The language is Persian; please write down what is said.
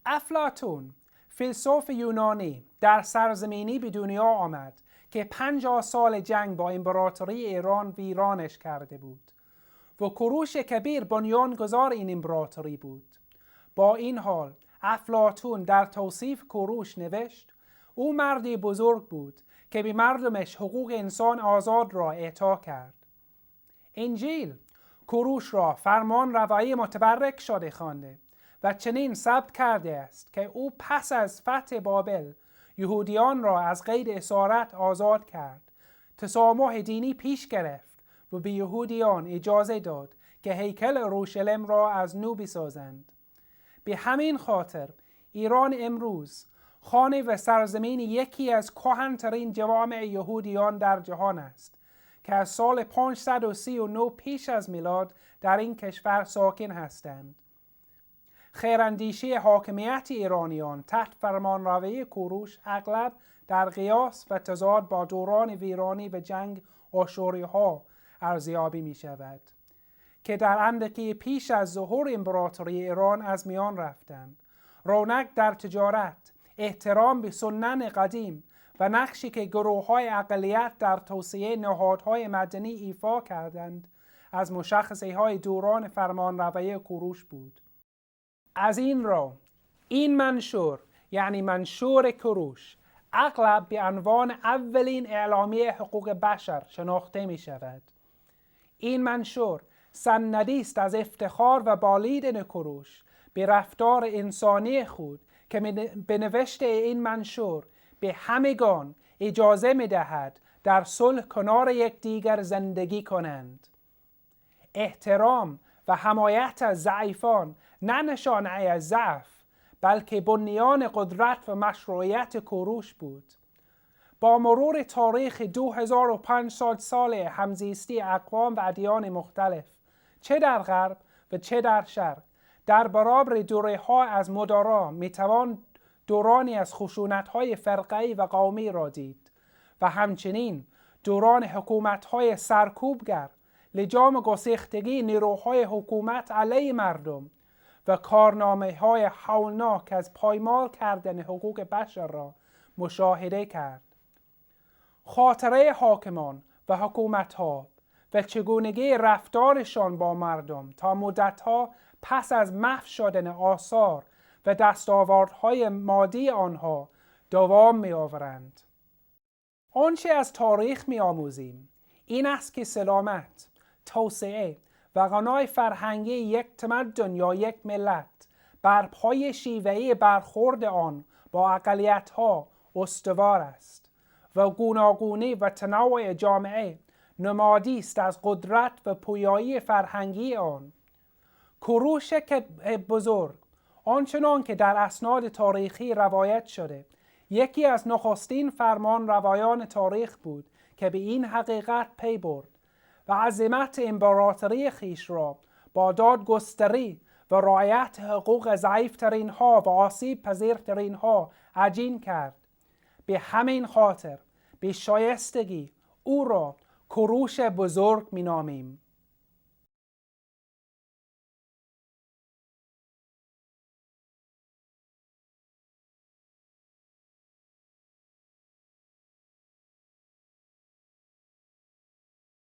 افلاطون فیلسوف یونانی در سرزمینی به دنیا آمد که 50 سال جنگ با امپراتوری ایران ویرانش کرده بود و کوروش کبیر بنیانگذار این امپراتوری بود. با این حال افلاطون در توصیف کوروش نوشت او مردی بزرگ بود که به مردمش حقوق انسان آزاد را اعطا کرد. انجیل کوروش را فرمان روایی متبرک شده خوانده و چنین ثبت کرده است که او پس از فتح بابل یهودیان را از قید اسارت آزاد کرد، تسامح دینی پیش گرفت و به یهودیان اجازه داد که هیکل اورشلیم را از نو بسازند. به همین خاطر ایران امروز خانه و سرزمین یکی از کهن‌ترین جوامع یهودیان در جهان است که از سال 539 پیش از میلاد در این کشور ساکن هستند. خیراندیشی حاکمیت ایرانیان تحت فرمانروایی کوروش اغلب در قیاس و تضاد با دوران ویرانی و جنگ آشوری‌ها ارزیابی می شود که در اندکی پیش از ظهور امپراتوری ایران از میان رفتند. رونق در تجارت، احترام به سنن قدیم و نقشی که گروه‌های اقلیت در توسعه نهادهای مدنی ایفا کردند از مشخصه‌های دوران فرمانروایی کوروش بود. از این رو این منشور یعنی منشور کوروش اغلب به عنوان اولین اعلامیه حقوق بشر شناخته می شود. این منشور سندی است از افتخار و بالیدن کوروش به رفتار انسانی خود که به نوشته این منشور به همگان اجازه می دهد در صلح کنار یکدیگر زندگی کنند. احترام و حمایت از ضعیفان نه نشانه از ضعف بلکه بنیان قدرت و مشروعیت کوروش بود. با مرور تاریخ 2500 سال همزیستی اقوام و ادیان مختلف چه در غرب و چه در شرق در برابر دوره‌ها از مدارا میتوان دورانی از خشونت‌های فرقه‌ای و قومی را دید و همچنین دوران حکومت‌های سرکوبگر لجام گسیختگی نیروهای حکومت علیه مردم و کارنامه‌های هولناک از پایمال کردن حقوق بشر را مشاهده کرد. خاطره حاکمان و حکومت‌ها و چگونگی رفتارشان با مردم تا مدت‌ها پس از محو شدن آثار و دستاوردهای مادی آنها دوام می‌آورند. آنچه از تاریخ می‌آموزیم این است که سلامت، توسعه و غنای فرهنگی یک تمدن یا یک ملت بر پای شیوهی برخورد آن با اقلیت‌ها استوار است و گوناگونی و تنوع جامعه نمادی است از قدرت و پویایی فرهنگی آن. کوروش بزرگ آنچنان که در اسناد تاریخی روایت شده یکی از نخستین فرمان روایان تاریخ بود که به این حقیقت پی برد و عظمت امپراتوری خیش را با دادگستری و رعایت حقوق ضعیفترین ها و آسیب پذیرترین ها عجین کرد. به همین خاطر به شایستگی او را کوروش بزرگ می نامیم.